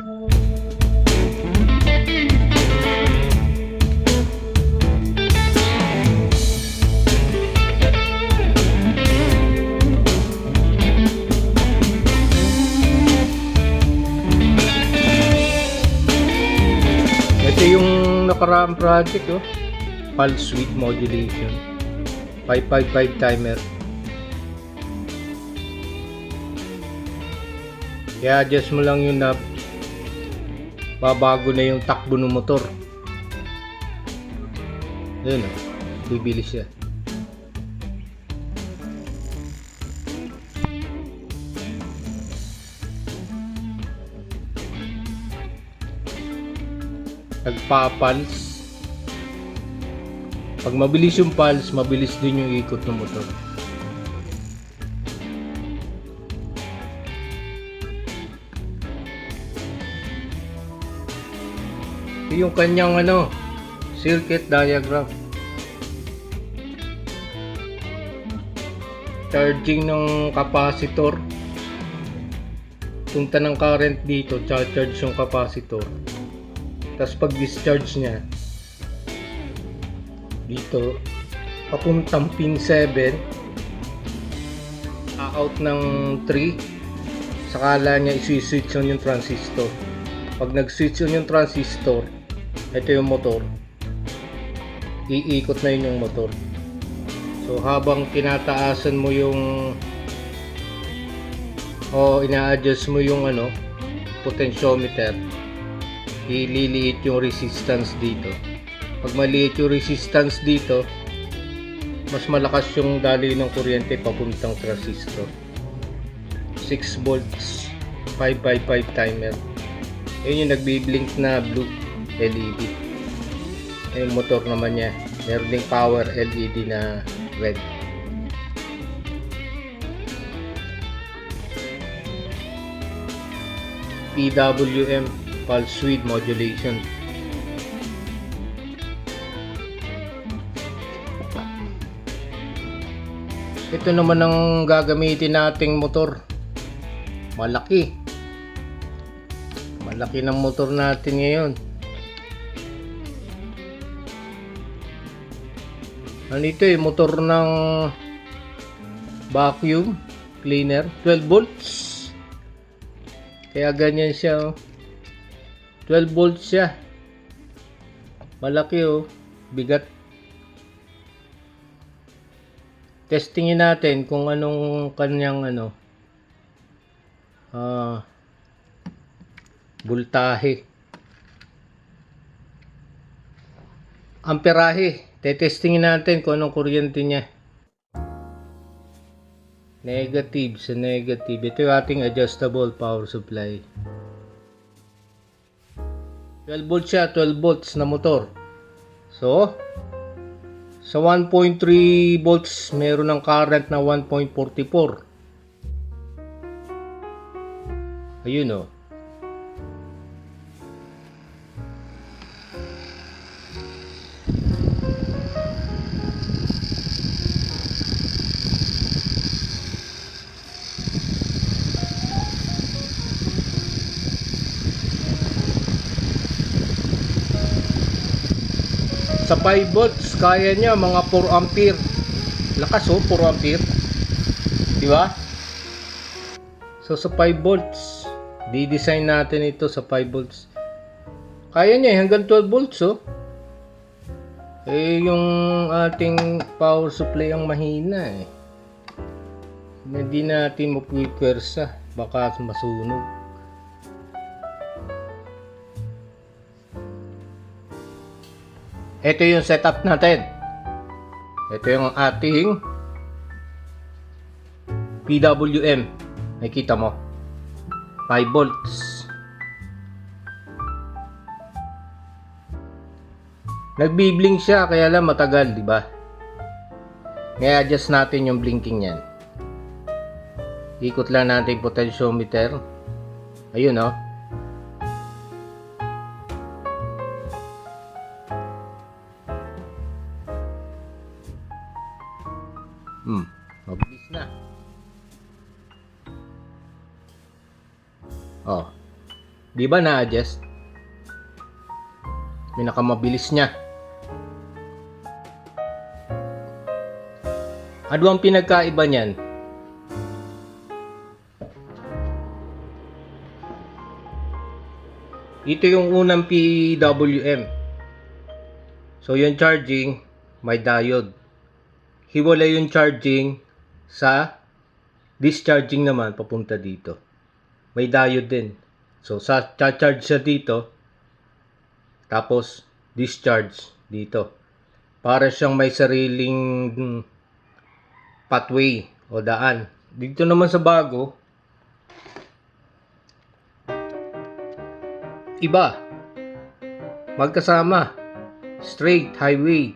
Ito yung nakaraang project, oh. Pulse width modulation, 555 timer. I-adjust mo lang yung knob, babago na yung takbo ng motor. Yun, oh. Bibilis siya. Nagpa-pulse. Pag mabilis yung pulse, mabilis din yung ikot ng motor. Ito yung kanyang circuit diagram. Charging ng capacitor. Punta ng current dito, charge yung capacitor. Tapos pag discharge niya dito, papuntang pin 7, out ng 3, sakala niya i-switch on yung transistor. Pag nag-switch on yung transistor, ito yung motor, iikot na yun yung motor. So habang tinataasan mo yung ina-adjust mo yung potentiometer, ililiit yung resistance dito. Pag maliit yung resistance dito, mas malakas yung daloy ng kuryente papuntang transistor. 6 volts, 555 timer. Yun yung nagbi-blink na blue LED. Yung motor naman niya, meron ding power LED na red. PWM, pulse width modulation. Ito naman ang gagamitin nating motor. Malaki ng motor natin ngayon. Ito motor ng vacuum cleaner, 12 volts. Kaya ganyan siya, 12 volts siya. Malaki, bigat. Testingin natin kung anong kanyang voltahe, amperahe. Testingin natin kung anong kuryente niya. Negative sa negative. Ito yung ating adjustable power supply. 12 volts siya, 12 volts na motor. So sa 1.3 volts, meron ng current na 1.44. Ayun, Sa 5 volts, kaya niya mga 4 ampere. Lakas, 4 ampere. Di ba? So sa 5 volts, di-design natin ito sa 5 volts. Kaya niya hanggang 12 volts, yung ating power supply ang mahina, Hindi natin mapipwersa, baka masunog. Ito yung setup natin. Ito yung ating PWM. Nakita mo? 5 volts. Nagbi-blink siya, kaya lang matagal, di ba? Ngayon, adjust natin yung blinking niyan. Ikot lang natin yung potentiometer. Ayun, mabilis na. Di ba na-adjust? Pinakamabilis niya. Ano ang pinagkaiba niyan? Ito yung unang PWM. So yung charging, may diode. Hiwalay yung charging sa discharging naman papunta dito. May diode din. So sa charge siya dito, tapos discharge dito. Para siyang may sariling pathway o daan. Dito naman sa bago, iba. Magkasama. Straight highway.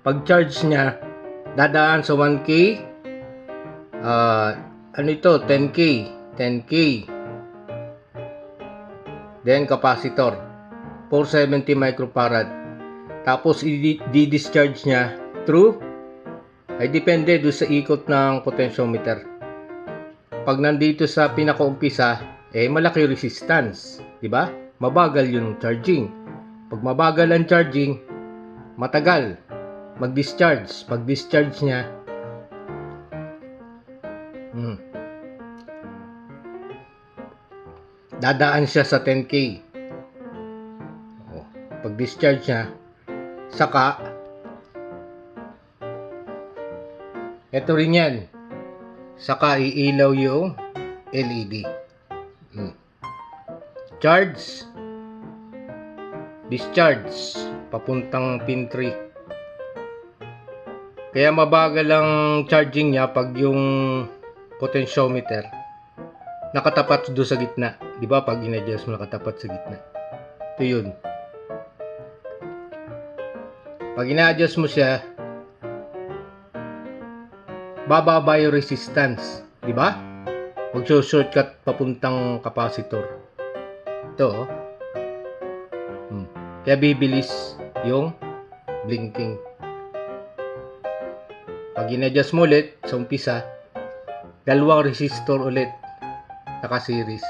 Pag charge niya, dadaan sa 1K. Ano ito? 10K. 10K. Then capacitor. 470 microfarad. Tapos i-discharge niya through, ay depende doon sa ikot ng potentiometer. Pag nandito sa pinakaumpisa, malaki resistance, di ba? Mabagal yung charging. Pag mabagal ang charging, matagal mag-discharge. Pag discharge niya, dadaan siya sa 10K. Pag discharge niya, saka ito rin yan, saka iilaw yung LED. Charge, discharge, papuntang pin 3. Kaya mabagal ang charging niya pag yung potentiometer nakatapat doon sa gitna. Di ba pag in-adjust mo nakatapat sa gitna? Ito yun. Pag ina-adjust mo siya, bababa yung resistance, di ba? Magso-shortcut papuntang capacitor. Ito, kaya bibilis yung blinking. Pag in-adjust mo ulit sa umpisa, dalawang resistor ulit naka-series.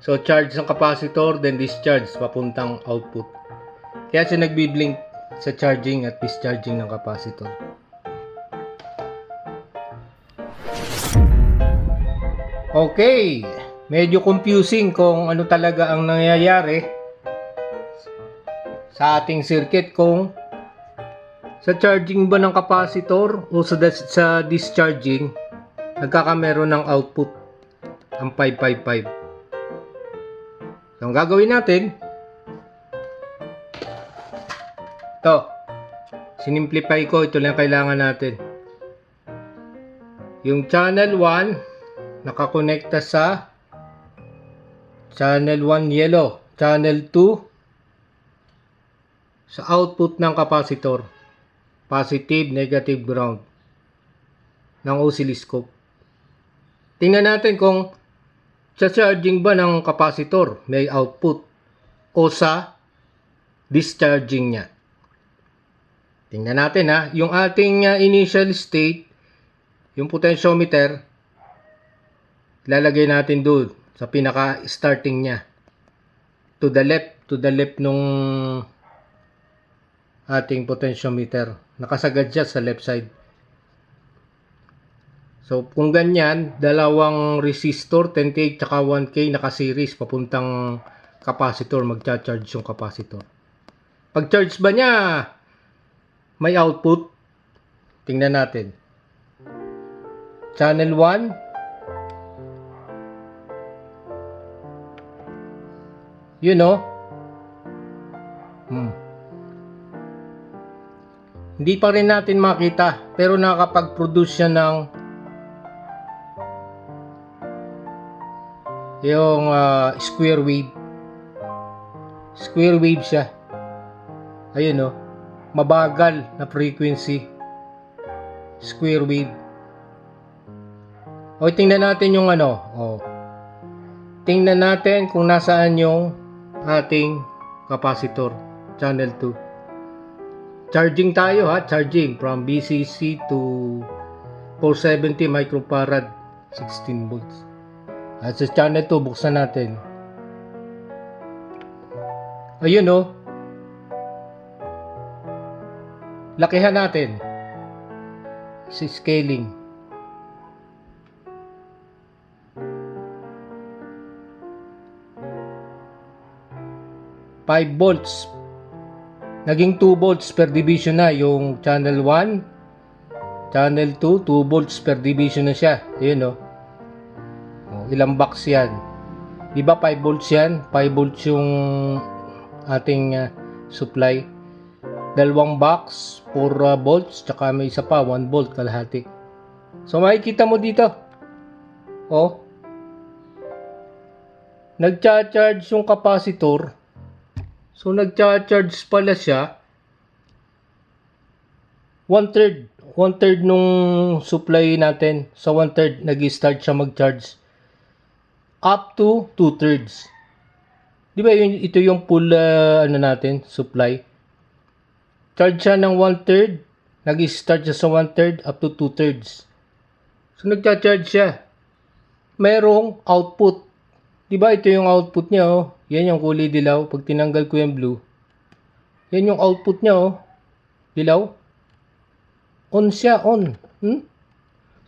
So charge ng capacitor, then discharge papuntang output. Kaya siya nagbi-blink sa charging at discharging ng capacitor. Okay, medyo confusing kung ano talaga ang nangyayari sa ating circuit, kung sa charging ba ng capacitor o sa discharging nagkakameron ng output ang 555. So ang gagawin natin, ito, sinimplify ko, ito lang kailangan natin. Yung channel 1 nakakonekta sa channel 1 yellow, channel 2 sa output ng capacitor, positive, negative, ground ng oscilloscope. Tingnan natin kung sa charging ba ng capacitor may output o sa discharging niya. Tingnan natin yung ating initial state, yung potentiometer, lalagay natin doon sa pinaka-starting niya. To the left nung ating potentiometer. Nakasagad siya sa left side. So, kung ganyan, dalawang resistor, 10K tsaka 1K, naka-series, papuntang capacitor, magcha-charge yung capacitor. Pag-charge ba niya, may output? Tingnan natin. Channel 1. Yun o. Hindi pa rin natin makita, pero nakakapag-produce siya ng yung square wave. Square wave siya. Ayun o. Mabagal na frequency. Square wave. O, tingnan natin yung tingnan natin kung nasaan yung ating capacitor. Channel 2. Charging tayo charging from BCC to 470 microfarad, 16 volts. At sa channel 2, buksan natin. Ayun oh. Lakihan natin. Si scaling. 5 volts. Naging 2 volts per division na yung channel 1, channel 2, 2 volts per division na siya. Ayun oh. Ilang box yan? Di ba 5 volts yan? 5 volts yung ating supply. Dalawang box, 4 volts, tsaka may isa pa, 1 volt kalahati. So makikita mo dito. Oh. Nagcha-charge yung capacitor. So nagcha-charge pala siya 1/3. 1/3 nung supply natin. Sa 1/3 nag-start siya mag-charge up to 2/3. Di ba ito yung full ano natin, supply. Charge siya ng 1/3, nag-start siya sa 1/3 up to 2/3. So nagcha-charge siya. Merong output. Di ba ito yung output niya oh. Yan yung kulay dilaw. Pag tinanggal ko yung blue, yan yung output niya oh. Dilaw. On siya, on.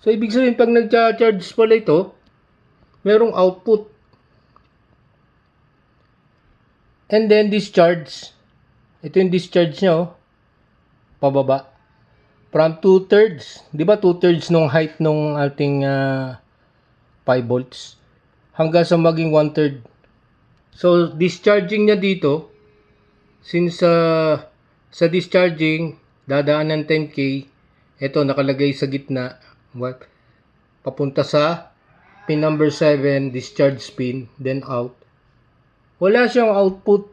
So ibig sabihin pag nagcha-charge pala ito, merong output. And then discharge. Ito yung discharge niya oh. Pababa. From 2/3. Di ba 2/3 nung height nung ating 5 volts? Hanggang sa maging 1/3. So discharging niya dito, since sa discharging dadaan ng 10K, ito nakalagay sa gitna, papunta sa pin number 7, discharge pin, then out. Wala siyang output.